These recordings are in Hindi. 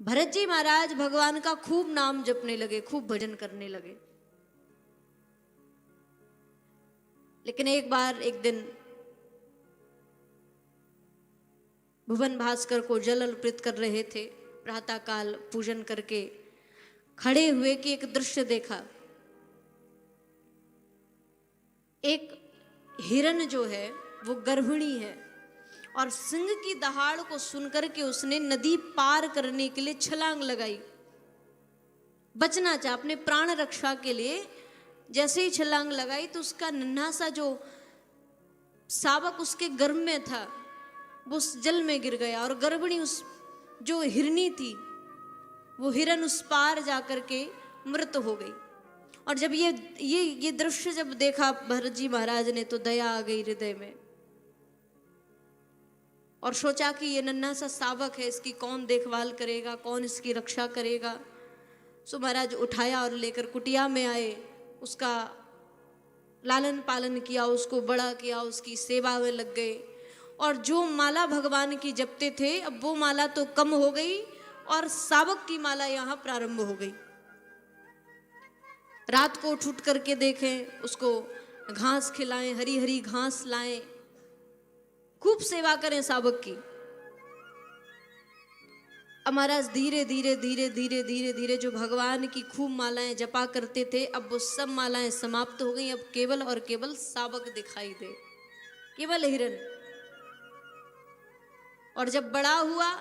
भरत जी महाराज भगवान का खूब नाम जपने लगे, खूब भजन करने लगे। लेकिन एक दिन भुवन भास्कर को जल अर्पित कर रहे थे, प्रातः काल पूजन करके खड़े हुए कि एक दृश्य देखा। एक हिरन जो है वो गर्भिणी है और सिंह की दहाड़ को सुनकर के उसने नदी पार करने के लिए छलांग लगाई, बचना चाहा अपने प्राण रक्षा के लिए। जैसे ही छलांग लगाई तो उसका नन्हा सा जो शावक उसके गर्भ में था वो उस जल में गिर गया और गर्भिणी उस जो हिरनी थी वो हिरन उस पार जाकर के मृत हो गई। और जब ये दृश्य जब देखा भरत जी महाराज ने तो दया आ गई हृदय में और सोचा कि ये नन्हा सा शावक है, इसकी कौन देखभाल करेगा, कौन इसकी रक्षा करेगा। सो महाराज उठाया और लेकर कुटिया में आए, उसका लालन पालन किया, उसको बड़ा किया, उसकी सेवा में लग गए। और जो माला भगवान की जपते थे अब वो माला तो कम हो गई और शावक की माला यहाँ प्रारंभ हो गई। रात को उठ करके देखें, उसको घास खिलाएं, हरी हरी घास लाएं, खूब सेवा करें शावक की। अब महाराज धीरे धीरे धीरे धीरे धीरे धीरे जो भगवान की खूब मालाएं जपा करते थे अब वो सब मालाएं समाप्त हो गई। अब केवल और केवल शावक दिखाई दे, केवल हिरन। और जब बड़ा हुआ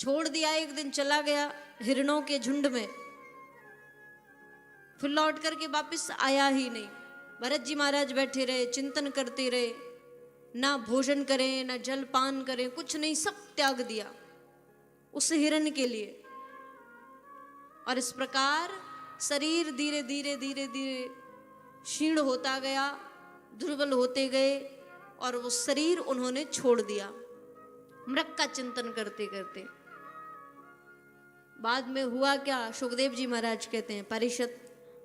छोड़ दिया, एक दिन चला गया हिरणों के झुंड में, फिर लौट करके वापस आया ही नहीं। भरत जी महाराज बैठे रहे, चिंतन करते रहे, ना भोजन करें ना जल पान करें, कुछ नहीं, सब त्याग दिया उस हिरन के लिए। और इस प्रकार शरीर धीरे धीरे धीरे धीरे क्षीण होता गया, दुर्बल होते गए और वो शरीर उन्होंने छोड़ दिया मृग का चिंतन करते करते। बाद में हुआ क्या, सुखदेव जी महाराज कहते हैं, परिषद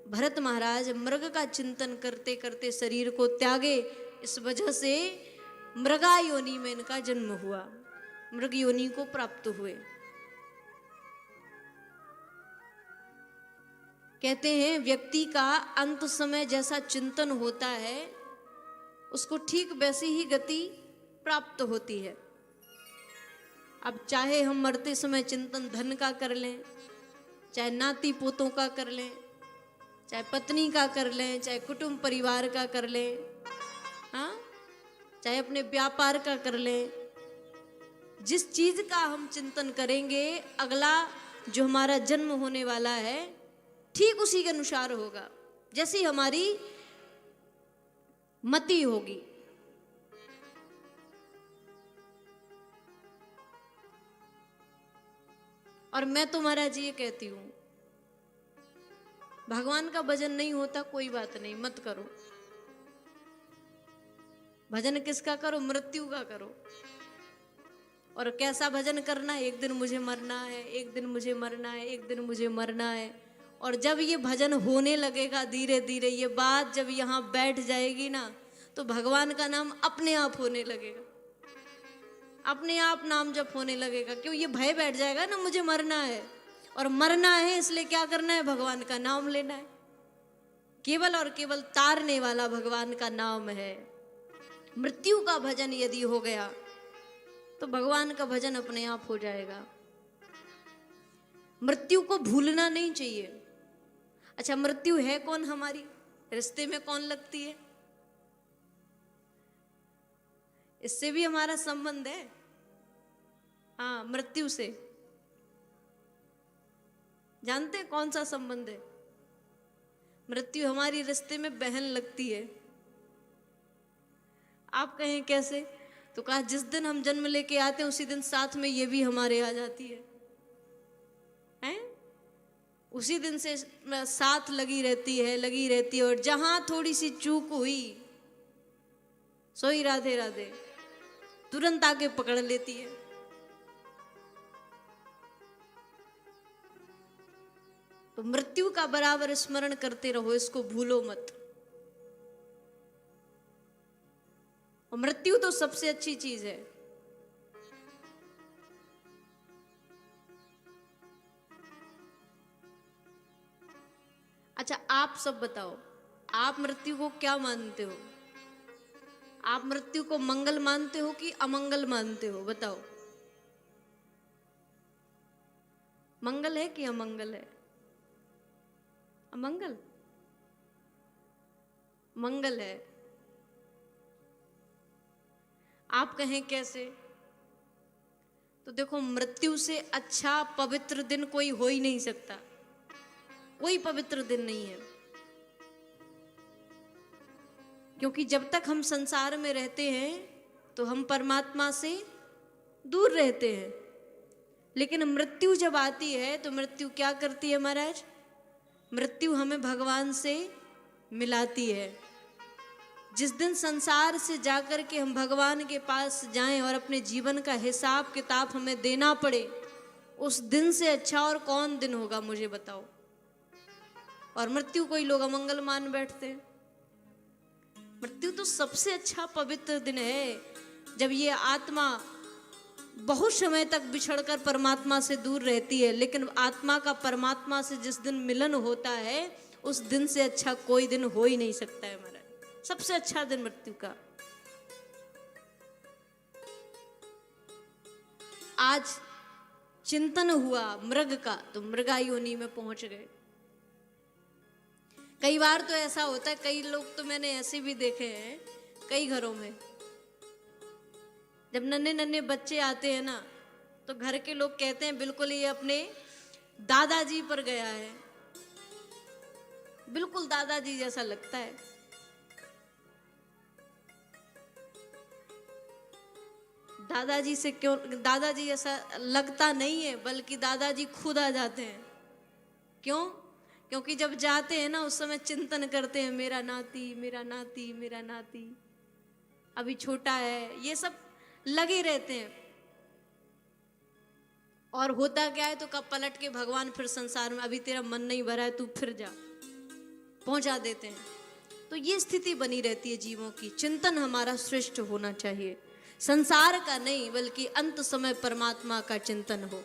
भरत महाराज मृग का चिंतन करते करते शरीर को त्यागे, इस वजह से मृगा योनि में इनका जन्म हुआ, मृग योनि को प्राप्त हुए। कहते हैं व्यक्ति का अंत समय जैसा चिंतन होता है उसको ठीक वैसी ही गति प्राप्त होती है। अब चाहे हम मरते समय चिंतन धन का कर लें, चाहे नाती पोतों का कर लें, चाहे पत्नी का कर लें, चाहे कुटुंब परिवार का कर लें, हाँ, चाहे अपने व्यापार का कर लें, जिस चीज का हम चिंतन करेंगे अगला जो हमारा जन्म होने वाला है ठीक उसी के अनुसार होगा, जैसी हमारी मति होगी। और मैं तो महाराज ये कहती हूं, भगवान का भजन नहीं होता कोई बात नहीं, मत करो। भजन किसका करो? मृत्यु का करो। और कैसा भजन करना है? एक दिन मुझे मरना है, एक दिन मुझे मरना है, एक दिन मुझे मरना है। और जब ये भजन होने लगेगा धीरे धीरे, ये बात जब यहाँ बैठ जाएगी ना तो भगवान का नाम अपने आप होने लगेगा, अपने आप नाम जप होने लगेगा। क्यों? ये भय बैठ जाएगा ना, मुझे मरना है और मरना है, इसलिए क्या करना है? भगवान का नाम लेना है। केवल और केवल तारने वाला भगवान का नाम है। मृत्यु का भजन यदि हो गया तो भगवान का भजन अपने आप हो जाएगा। मृत्यु को भूलना नहीं चाहिए। अच्छा, मृत्यु है कौन? हमारी रिश्ते में कौन लगती है? इससे भी हमारा संबंध है, हाँ, मृत्यु से। जानते हैं कौन सा संबंध है? मृत्यु हमारी रिश्ते में बहन लगती है। आप कहें कैसे? तो कहा जिस दिन हम जन्म लेके आते हैं उसी दिन साथ में ये भी हमारे आ जाती है, हैं? उसी दिन से साथ लगी रहती है। और जहां थोड़ी सी चूक हुई सोई राधे राधे तुरंत आके पकड़ लेती है। तो मृत्यु का बराबर स्मरण करते रहो, इसको भूलो मत। और मृत्यु तो सबसे अच्छी चीज है। अच्छा आप सब बताओ, आप मृत्यु को क्या मानते हो? आप मृत्यु को मंगल मानते हो कि अमंगल मानते हो? बताओ, मंगल है कि अमंगल है? अमंगल? मंगल है। आप कहें कैसे? तो देखो, मृत्यु से अच्छा पवित्र दिन कोई हो ही नहीं सकता, कोई पवित्र दिन नहीं है। क्योंकि जब तक हम संसार में रहते हैं तो हम परमात्मा से दूर रहते हैं, लेकिन मृत्यु जब आती है तो मृत्यु क्या करती है महाराज? मृत्यु हमें भगवान से मिलाती है। जिस दिन संसार से जाकर के हम भगवान के पास जाएं और अपने जीवन का हिसाब किताब हमें देना पड़े, उस दिन से अच्छा और कौन दिन होगा, मुझे बताओ। और मृत्यु को ही लोग अमंगल मान बैठते हैं। मृत्यु तो सबसे अच्छा पवित्र दिन है, जब ये आत्मा बहुत समय तक बिछड़कर परमात्मा से दूर रहती है, लेकिन आत्मा का परमात्मा से जिस दिन मिलन होता है, उस दिन से अच्छा कोई दिन हो ही नहीं सकता है महाराज। सबसे अच्छा दिन मृत्यु का। आज चिंतन हुआ मृग का, तो मृगाई योनि में पहुंच गए। कई बार तो ऐसा होता है, कई लोग तो मैंने ऐसे भी देखे हैं, कई घरों में जब नन्हे नन्हे बच्चे आते हैं ना, तो घर के लोग कहते हैं बिल्कुल ये अपने दादाजी पर गया है, बिल्कुल दादाजी जैसा लगता है। दादाजी से क्यों, दादाजी जैसा लगता नहीं है, बल्कि दादाजी खुद आ जाते हैं। क्यों? क्योंकि जब जाते हैं ना, उस समय चिंतन करते हैं, मेरा नाती, मेरा नाती, मेरा नाती अभी छोटा है, ये सब लगे रहते हैं। और होता क्या है, तो कब पलट के भगवान फिर संसार में, अभी तेरा मन नहीं भरा है, तू फिर जा, पहुंचा देते हैं। तो ये स्थिति बनी रहती है जीवों की। चिंतन हमारा श्रेष्ठ होना चाहिए, संसार का नहीं, बल्कि अंत समय परमात्मा का चिंतन हो।